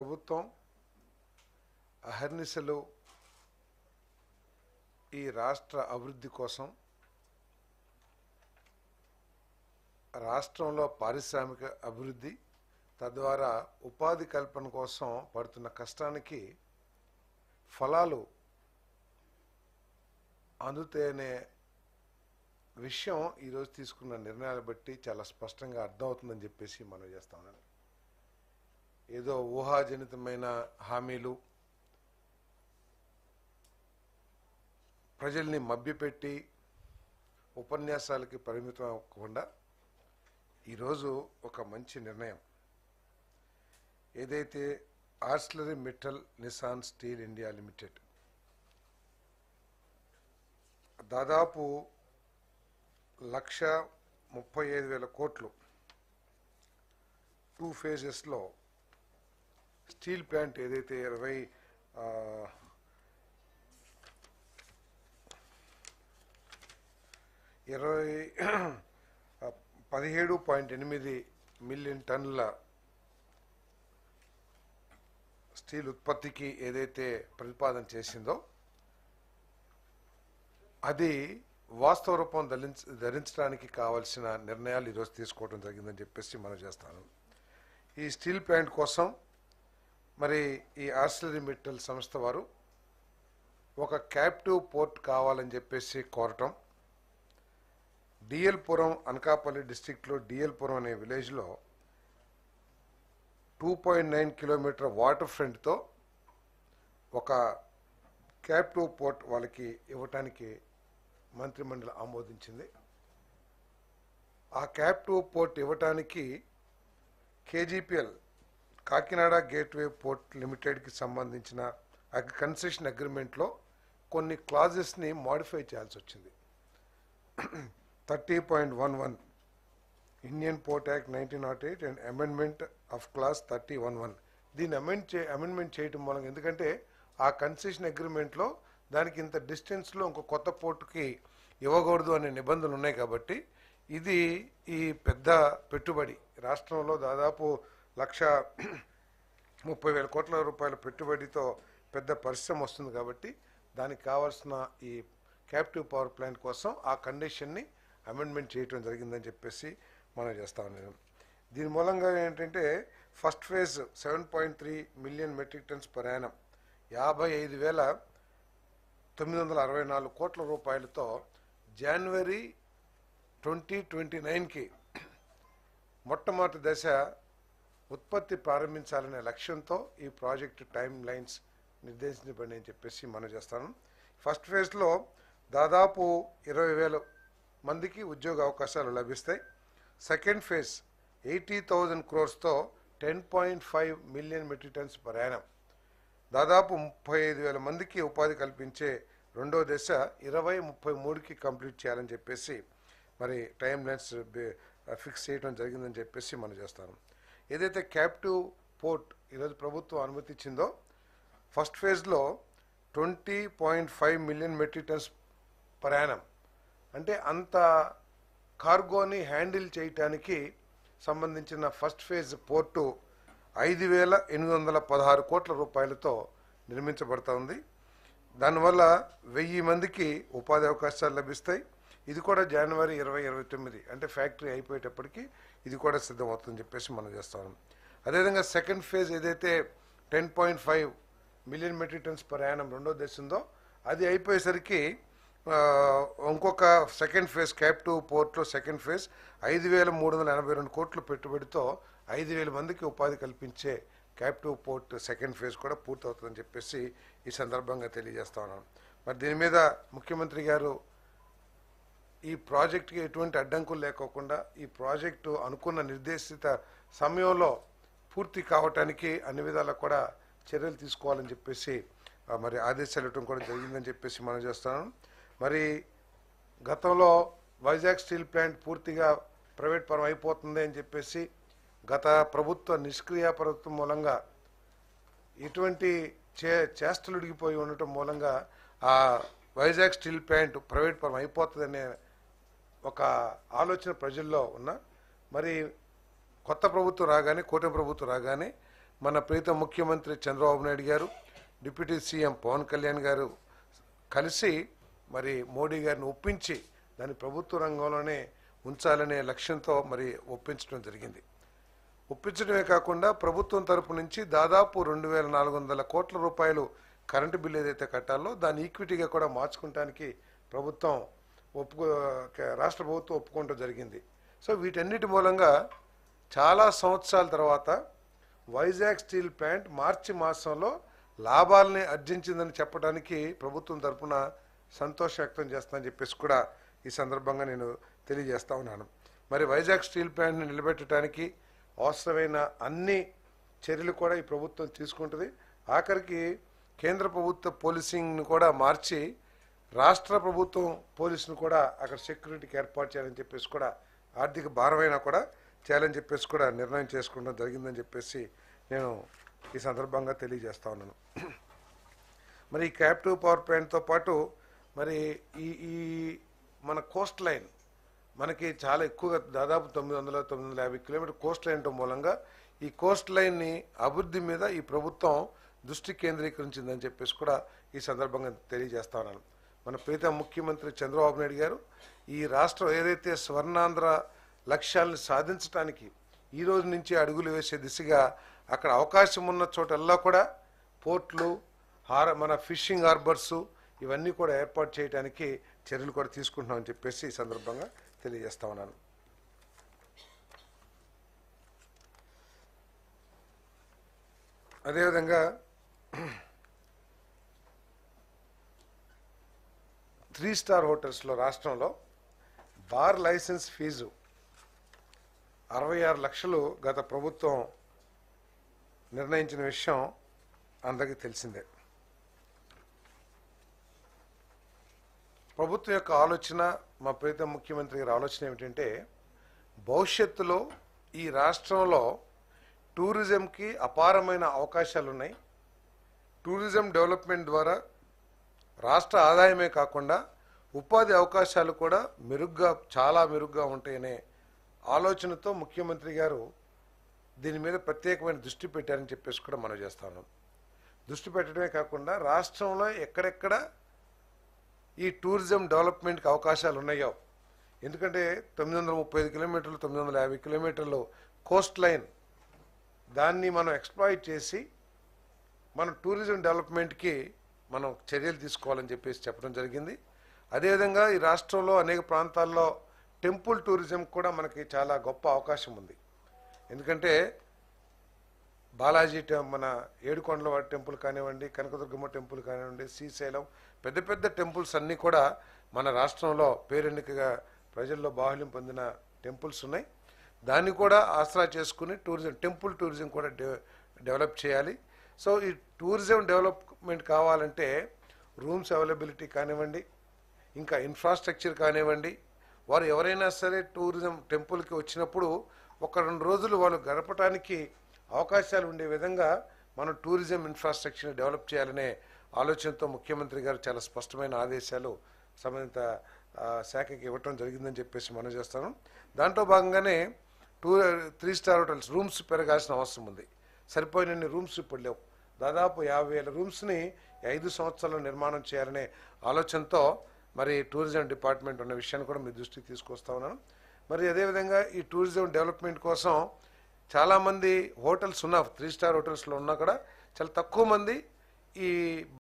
ప్రభుత్వం అహర్నిశలు ఈ రాష్ట్ర అభివృద్ధి కోసం, రాష్ట్రంలో పారిశ్రామిక అభివృద్ధి, తద్వారా ఉపాధి కల్పన కోసం పడుతున్న కష్టానికి ఫలాలు అందుతాయనే విషయం ఈరోజు తీసుకున్న నిర్ణయాలు బట్టి చాలా స్పష్టంగా అర్థమవుతుందని చెప్పేసి మనం చేస్తా ఉన్నాను. ఏదో ఊహాజనితమైన హామీలు, ప్రజల్ని మభ్యపెట్టి ఉపన్యాసాలకి పరిమితం అవ్వకుండా ఈరోజు ఒక మంచి నిర్ణయం, ఏదైతే Arcelor Mittal Nippon Steel India Limited దాదాపు 1,35,000 కోట్లు 2 ఫేజెస్లో స్టీల్ ప్లాంట్ ఏదైతే 17.8 మిలియన్ టన్నుల స్టీల్ ఉత్పత్తికి ఏదైతే ప్రతిపాదన చేసిందో అది వాస్తవ రూపం ధరించడానికి కావాల్సిన నిర్ణయాలు ఈరోజు తీసుకోవడం జరిగిందని చెప్పేసి మనం చేస్తాను. ఈ స్టీల్ ప్లాంట్ కోసం మరి ఈ ఆర్సిలరీ మెటల్ సంస్థ వారు ఒక క్యాప్టివ్ పోర్ట్ కావాలని చెప్పేసి కోరటం, డిఎల్పురం అనకాపల్లి డిస్టిక్లో డిఎల్పురం అనే విలేజ్లో 2.9 కిలోమీటర్ వాటర్ ఫ్రంట్తో ఒక క్యాప్టివ్ పోర్ట్ వాళ్ళకి ఇవ్వటానికి మంత్రిమండలి ఆమోదించింది. ఆ క్యాప్టివ్ పోర్ట్ ఇవ్వటానికి కేజీపీఎల్ కాకినాడ గేట్వే పోర్ట్ లిమిటెడ్కి సంబంధించిన కన్సెషన్ అగ్రిమెంట్లో కొన్ని క్లాజెస్ని మాడిఫై చేయాల్సి వచ్చింది. 30.11 Indian port act 1908 and amendment of class 30.11 దీన్ని అమెండ్మెంట్ చేయడం మూలంగా, ఎందుకంటే ఆ కన్సెషన్ అగ్రిమెంట్లో దానికి ఇంత డిస్టెన్స్లో ఇంకో కొత్త పోర్టుకి ఇవ్వకూడదు అనే నిబంధనలు ఉన్నాయి. కాబట్టి ఇది ఈ పెద్ద పెట్టుబడి, రాష్ట్రంలో దాదాపు 1,30,000 కోట్ల రూపాయల పెట్టుబడితో పెద్ద పరిశ్రమ వస్తుంది. కాబట్టి దానికి కావాల్సిన ఈ క్యాప్టివ్ పవర్ ప్లాంట్ కోసం ఆ కండిషన్ని అమెండ్మెంట్ చేయడం జరిగిందని చెప్పేసి మనం చేస్తా ఉన్నాం. దీని మూలంగా ఏంటంటే first phase 7.3 million metric tons per Yanam 55,964 కోట్ల రూపాయలతో జనవరి 2029కి మొట్టమొదటి దశ ఉత్పత్తి ప్రారంభించాలనే లక్ష్యంతో ఈ ప్రాజెక్టు టైం లైన్స్ నిర్దేశించబడి అని చెప్పేసి మనం చేస్తాను. ఫస్ట్ ఫేజ్లో దాదాపు 20,000 మందికి ఉద్యోగ అవకాశాలు లభిస్తాయి. Second phase 80,000 క్రోర్స్తో 10.5 million metric tons per Yanam దాదాపు 35,000 మందికి ఉపాధి కల్పించే రెండో దశ 2033కి కంప్లీట్ చేయాలని చెప్పేసి మరి టైం లైన్స్ ఫిక్స్ చేయడం జరిగిందని చెప్పేసి మనం చేస్తాను. ఏదైతే క్యాప్టివ్ పోర్ట్ ఈరోజు ప్రభుత్వం అనుమతించిందో ఫస్ట్ ఫేజ్లో 20.5 million metric tons per Yanam అంటే అంత కార్గోని హ్యాండిల్ చేయటానికి సంబంధించిన ఫస్ట్ ఫేజ్ పోర్టు 5,816 కోట్ల రూపాయలతో నిర్మించబడతా ఉంది. దానివల్ల 1,000 మందికి ఉపాధి అవకాశాలు లభిస్తాయి. ఇది కూడా జనవరి 2029 అంటే ఫ్యాక్టరీ అయిపోయేటప్పటికి ఇది కూడా సిద్ధమవుతుందని చెప్పేసి మనం చేస్తాం. అదేవిధంగా సెకండ్ ఫేజ్ ఏదైతే 10.5 million metric tons per annum రెండో దశ ఉందో అది అయిపోయేసరికి ఇంకొక సెకండ్ ఫేజ్ క్యాప్టివ్ పోర్ట్లో సెకండ్ ఫేజ్ 5,382 కోట్ల పెట్టుబడితో 5,000 మందికి ఉపాధి కల్పించే క్యాప్టివ్ పోర్ట్ సెకండ్ ఫేజ్ కూడా పూర్తవుతుందని చెప్పేసి ఈ సందర్భంగా తెలియజేస్తా ఉన్నాను. మరి దీని మీద ముఖ్యమంత్రి గారు ఈ ప్రాజెక్టుకి ఎటువంటి అడ్డంకులు లేకోకుండా ఈ ప్రాజెక్టు అనుకున్న నిర్దేశిత సమయంలో పూర్తి కావటానికి అన్ని విధాలా కూడా చర్యలు తీసుకోవాలని చెప్పేసి మరి ఆదేశాలు ఇవ్వడం కూడా జరిగిందని చెప్పేసి మనం చేస్తున్నాం. మరి గతంలో వైజాగ్ స్టీల్ ప్లాంట్ పూర్తిగా ప్రైవేట్ పరం అయిపోతుంది అని చెప్పేసి గత ప్రభుత్వ నిష్క్రియ ప్రభుత్వం మూలంగా ఇటువంటి చేష్టలు ఉడిగిపోయి ఉండటం మూలంగా ఆ వైజాగ్ స్టీల్ ప్లాంట్ ప్రైవేట్ పరం అయిపోతుందనే ఒక ఆలోచన ప్రజల్లో ఉన్న మరి కొత్త ప్రభుత్వం రాగానే కూటమి ప్రభుత్వం రాగానే మన ప్రీతం ముఖ్యమంత్రి చంద్రబాబు నాయుడు గారు, డిప్యూటీ సీఎం పవన్ కళ్యాణ్ గారు కలిసి మరి మోడీ గారిని ఒప్పించి దాన్ని ప్రభుత్వ రంగంలోనే ఉంచాలనే లక్ష్యంతో మరి ఒప్పించడం జరిగింది. ఒప్పించడమే కాకుండా ప్రభుత్వం తరపు నుంచి దాదాపు 2,400 కోట్ల రూపాయలు కరెంటు బిల్లు ఏదైతే కట్టాలో దాన్ని ఈక్విటీగా కూడా మార్చుకోవడానికి రాష్ట్ర ప్రభుత్వం ఒప్పుకోవడం జరిగింది. సో వీటన్నిటి మూలంగా చాలా సంవత్సరాల తర్వాత వైజాగ్ స్టీల్ ప్లాంట్ మార్చి మాసంలో లాభాలని ఆర్జించిందని చెప్పడానికి ప్రభుత్వం తరపున సంతోషం వ్యక్తం చేస్తానని చెప్పేసి కూడా ఈ సందర్భంగా నేను తెలియజేస్తా ఉన్నాను. మరి వైజాగ్ స్టీల్ ప్లాంట్ని నిలబెట్టడానికి అవసరమైన అన్ని చర్యలు కూడా ఈ ప్రభుత్వం తీసుకుంటుంది. ఆఖరికి కేంద్ర ప్రభుత్వ పోలీసింగ్ను కూడా మార్చి రాష్ట్ర ప్రభుత్వం పోలీసును కూడా అక్కడ సెక్యూరిటీకి ఏర్పాటు చేయాలని చెప్పేసి కూడా ఆర్థిక భారమైనా కూడా చేయాలని చెప్పేసి కూడా నిర్ణయం చేసుకోవడం జరిగిందని చెప్పేసి నేను ఈ సందర్భంగా తెలియజేస్తా ఉన్నాను. మరి ఈ క్యాప్టివ్ పవర్ ప్లాంట్తో పాటు మరి ఈ మన కోస్ట్ లైన్ మనకి చాలా ఎక్కువగా దాదాపు 950 కిలోమీటర్ కోస్ట్ లైన్ మూలంగా ఈ కోస్ట్ లైన్ని అభివృద్ధి మీద ఈ ప్రభుత్వం దృష్టి కేంద్రీకరించిందని చెప్పేసి కూడా ఈ సందర్భంగా తెలియజేస్తా ఉన్నాను. మన ప్రీతం ముఖ్యమంత్రి చంద్రబాబు నాయుడు గారు ఈ రాష్ట్రం ఏదైతే స్వర్ణాంధ్ర లక్ష్యాలను సాధించడానికి ఈ రోజు నుంచి అడుగులు వేసే దిశగా అక్కడ అవకాశం ఉన్న చోటల్లా కూడా పోర్ట్లు, మన ఫిషింగ్ హార్బర్స్ ఇవన్నీ కూడా ఏర్పాటు చేయడానికి చర్యలు కూడా తీసుకుంటున్నామని చెప్పేసి ఈ సందర్భంగా తెలియజేస్తా ఉన్నాను. అదేవిధంగా 3 స్టార్ హోటల్స్లో రాష్ట్రంలో బార్ లైసెన్స్ ఫీజు 66 లక్షలు గత ప్రభుత్వం నిర్ణయించిన విషయం అందరికీ తెలిసిందే. ప్రభుత్వం యొక్క ఆలోచన, మా ప్రీతం ముఖ్యమంత్రి గారి ఆలోచన ఏమిటంటే భవిష్యత్తులో ఈ రాష్ట్రంలో టూరిజంకి అపారమైన అవకాశాలు ఉన్నాయి. టూరిజం డెవలప్మెంట్ ద్వారా రాష్ట్ర ఆదాయమే కాకుండా ఉపాధి అవకాశాలు కూడా చాలా మెరుగ్గా ఉంటాయనే ఆలోచనతో ముఖ్యమంత్రి గారు దీని మీద ప్రత్యేకమైన దృష్టి పెట్టారని చెప్పేసి కూడా మనం చేస్తా ఉన్నాం. దృష్టి పెట్టడమే కాకుండా రాష్ట్రంలో ఎక్కడెక్కడ ఈ టూరిజం డెవలప్మెంట్కి అవకాశాలు ఉన్నాయో, ఎందుకంటే 935 కిలోమీటర్లు 950 కిలోమీటర్లు కోస్ట్ లైన్ దాన్ని మనం ఎక్స్ప్లాయిట్ చేసి మన టూరిజం డెవలప్మెంట్కి మనం చర్యలు తీసుకోవాలని చెప్పేసి చెప్పడం జరిగింది. అదేవిధంగా ఈ రాష్ట్రంలో అనేక ప్రాంతాల్లో టెంపుల్ టూరిజం కూడా మనకి చాలా గొప్ప అవకాశం ఉంది. ఎందుకంటే బాలాజీ మన ఏడుకొండల టెంపుల్ కానివ్వండి, కనకదుర్గమ్మ టెంపుల్ కానివ్వండి, శ్రీశైలం పెద్ద పెద్ద టెంపుల్స్ అన్నీ కూడా మన రాష్ట్రంలో పేరెన్నికగా ప్రజల్లో బాహుళ్యం పొందిన టెంపుల్స్ ఉన్నాయి. దాన్ని కూడా ఆసరా చేసుకుని టెంపుల్ టూరిజం కూడా డెవలప్ చేయాలి. సో ఈ టూరిజం డెవలప్మెంట్ కావాలంటే రూమ్స్ అవైలబిలిటీ కానివ్వండి, ఇంకా ఇన్ఫ్రాస్ట్రక్చర్ కానివ్వండి, వారు ఎవరైనా సరే టూరిజం టెంపుల్కి వచ్చినప్పుడు 1-2 రోజులు వాళ్ళు గడపడానికి అవకాశాలు ఉండే విధంగా మనం టూరిజం ఇన్ఫ్రాస్ట్రక్చర్ని డెవలప్ చేయాలనే ఆలోచనతో ముఖ్యమంత్రి గారు చాలా స్పష్టమైన ఆదేశాలు సంబంధిత శాఖకి ఇవ్వటం జరిగిందని చెప్పేసి మనం చేస్తాను. దాంట్లో భాగంగానే 3 స్టార్ హోటల్స్ రూమ్స్ పెరగాల్సిన అవసరం ఉంది. సరిపోయినన్ని రూమ్స్ ఇప్పుడు లేవు. దాదాపు 50,000 రూమ్స్ని 5 సంవత్సరాల్లో నిర్మాణం చేయాలనే ఆలోచనతో మరి టూరిజం డిపార్ట్మెంట్ ఉన్న విషయాన్ని కూడా మీ దృష్టికి తీసుకొస్తా ఉన్నాను. మరి అదేవిధంగా ఈ టూరిజం డెవలప్మెంట్ కోసం చాలామంది హోటల్స్ ఉన్నా 3 స్టార్ హోటల్స్లో ఉన్నా కూడా చాలా తక్కువ మంది ఈ